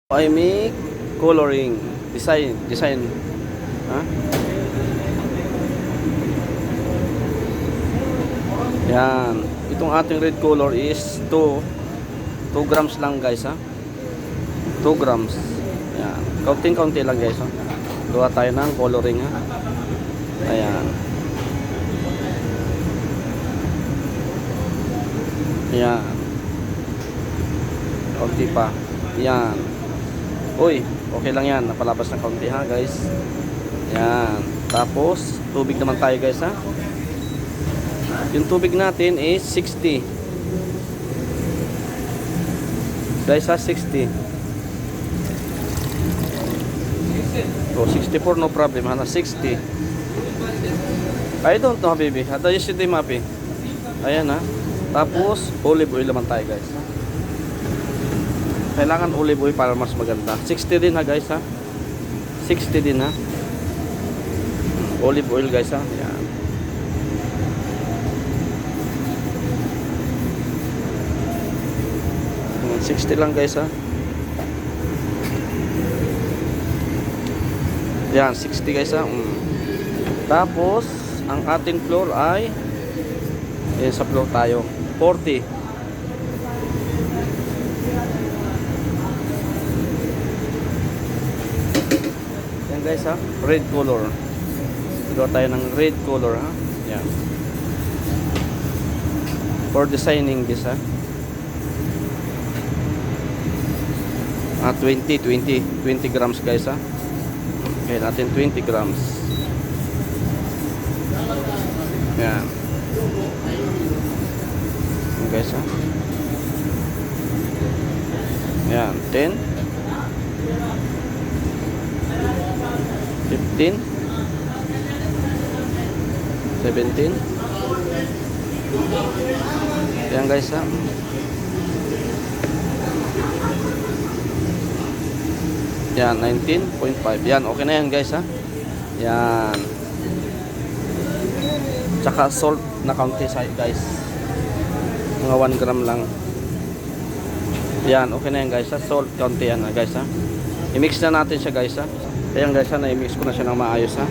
I make coloring, design. Ha? Yan. Itong ating red color is 2 grams lang guys ha. 2 grams. Yan. Kaunting-kaunti lang guys ha. Gawa tayo ng coloring ha. Ayan. Ayan. Kaunti pa. Yan. Uy, okay lang yan. Napalabas ng kaunti ha guys. Yan. Tapos, tubig naman tayo guys ha. Yung tubig natin is 60. Guys ha, 60. So, 64 no problem ha. 60. I don't know baby. Hada yesterday mapi. Ayan ha. Tapos, olive oil naman tayo guys. Kailangan olive oil para mas maganda. 60 din ha guys ha. 60 din ha. Olive oil guys ha. Yan. Hmm, 60 lang guys ha. Yan, 60 guys ha. Tapos, ang ating flour ay sa flour tayo. 40. Guys ha, red color. Gawa tayo ng red color ha. Yan. For designing this ha. 20 grams guys ha. Okay natin 20 grams. Yan. Yan guys ha. Yan, 10 15 17 yan guys ha. Yan 19.5. Yan okay na yan guys ha. Yan. Tsaka salt na kaunti sa guys. Mga 1 gram lang. Yan okay na yan guys ha. Salt kaunti yan guys ha. I-mix na natin siya guys ha. Ayan guys ha, na-mix ko na siya ng maayos ha.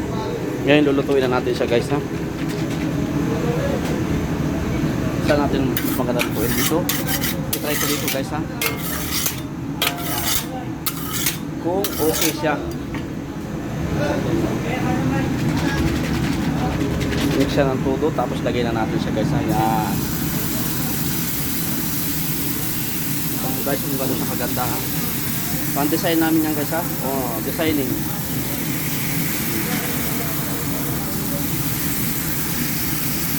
Ngayon lulutuin na natin siya guys ha. Saan natin magandang po dito. I-try ko dito guys ha. Kung okay siya. Mix siya ng todo tapos lagay na natin siya guys ha. Ayan. So guys, kung gano'n siya kaganda ha. Pan-design namin yan guys ha. Oh, designing.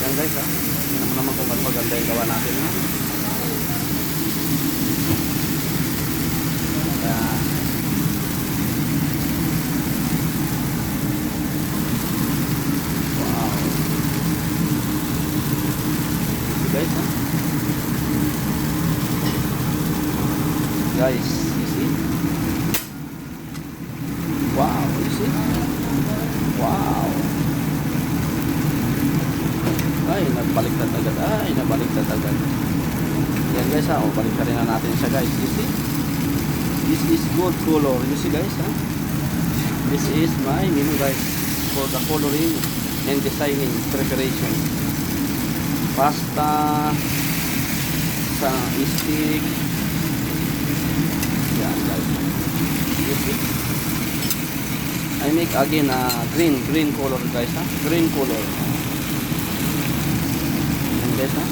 Yan guys ha. Tingnan mo naman kung ano maganda yung gawa natin ha. Yan. Wow. Guys ha. Guys, you see? Wow, you see? Wow. Ay, nagbaliktad agad. Ay, nabaliktad agad. Yan guys ha. O, baliktad rin na natin siya guys. You see? This is good color. You see guys ha? This is my menu guys. For the coloring and designing preparation. Pasta. Sa stick. Yan guys. You see? I make again green color guys ha. Green color. Yan guys ha.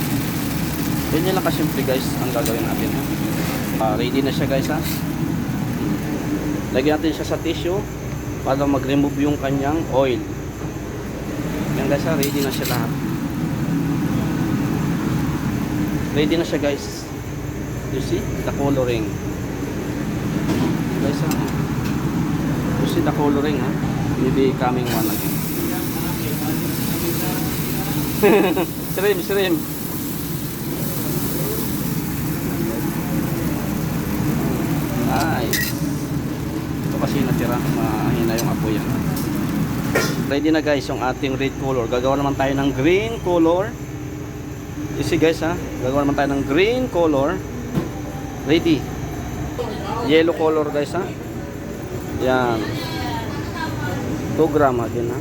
Ganyan lang kasimple guys ang gagawin natin ha. Ready na siya guys ha. Lagyan natin siya sa tissue para mag-remove yung kanyang oil. Yan guys ha. Ready na siya lahat. Ready na siya guys. You see? The coloring. Yan guys ha. You see the coloring ha. Maybe coming one again. Shrimp. Nice. Ito kasi natira. Mahina yung apoy yan. Ready na guys yung ating red color. Gagawa naman tayo ng green color. You see guys ha. Gagawa naman tayo ng green color. Ready. Yellow color guys ha. Yan. 2 gram again ha.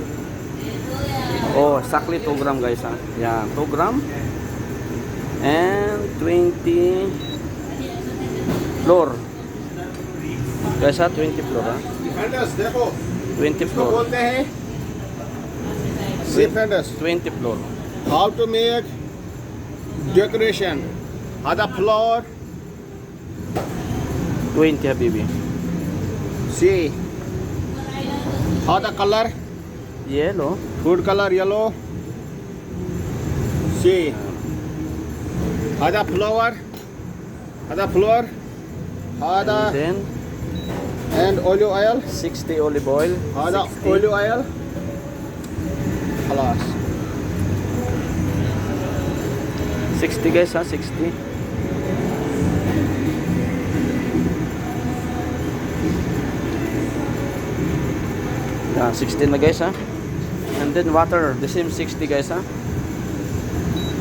Oh, exactly 2 gram guys ha. Yan, 2 gram. And 20 floor. Guys ha, 20 floor ha. Friends देखो 20 इसको floor. बोलते हैं see friends 20 floor. How to make decoration आधा floor 20 habibi. See आधा colour Yellow. Food colour yellow see आधा flower आधा And then and olive oil 60 olive oil. आधा 60. Olive oil खलास 60 guys ha, 60. Yeah, 16 na guys ha. And then water, the same 60 guys ha.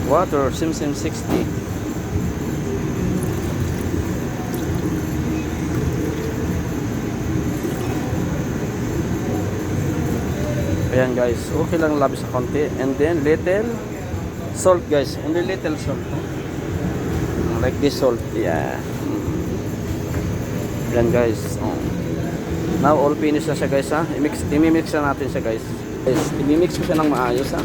Water, same 60. Ayan guys, okay lang labis sa konti. And then little salt guys, only little salt. Like this salt, yeah. Ayan guys. Oh. Now all finished na siya guys ha. I-mix na natin siya guys. Guys, i-mix ko siya ng maayos ha.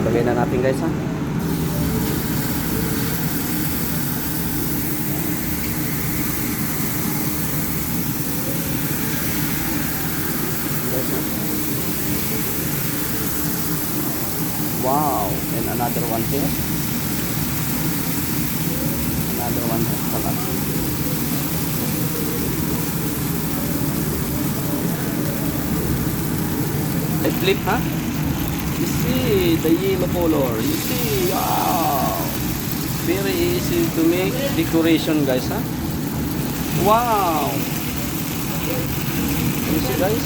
Lagay na natin guys ha. Guys, ha? Wow, and another one here. Another one here pala. I flip ha. You see the yellow color. You see, wow. Very easy to make decoration guys ha. Wow. You see guys.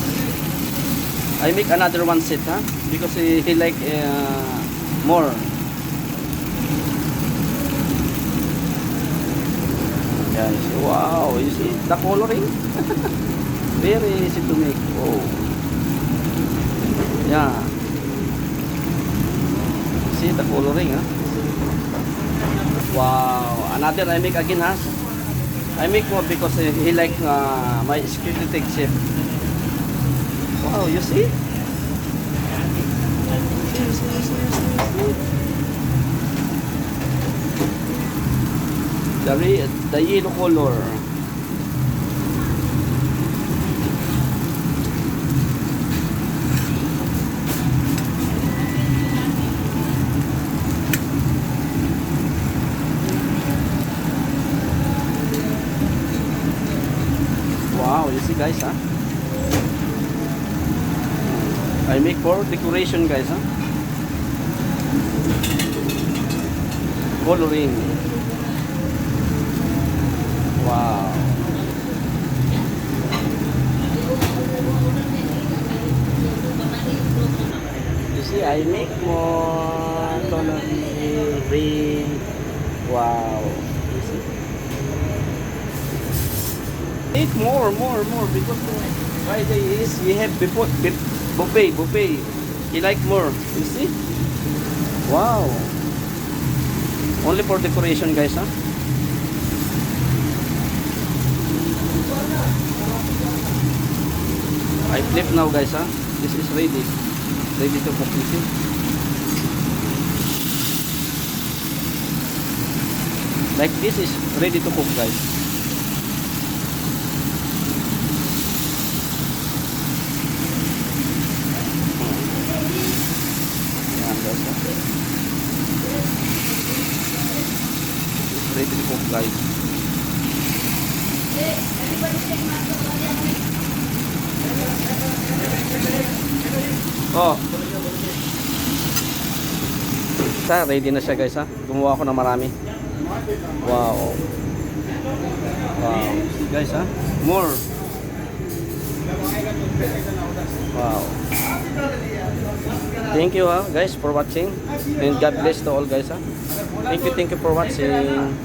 I make another one set ha. Because he like more. Yeah, you see, wow. You see the coloring. Very easy to make. Oh. Yeah. See the coloring ha. Wow. Another I make again ha. I make more because he like my security chef. Wow, you see? The yellow color. Wow, you see guys, huh? I make for decoration guys, huh? Coloring. Wow. You see, I make more coloring, green. Wow. You see? Make more because Friday is we have before buffet. He like more. You see? Wow. Only for decoration guys, huh? I flip now guys ha. This is ready. Ready to cook, you see. Like this is ready to cook guys. Yan guys ha. It's ready to cook guys. Oh. Ready na siya guys ha. Gumawa ako ng marami. Wow. Wow. Guys ha. More. Wow. Thank you guys for watching. And God bless to all guys Thank you for watching.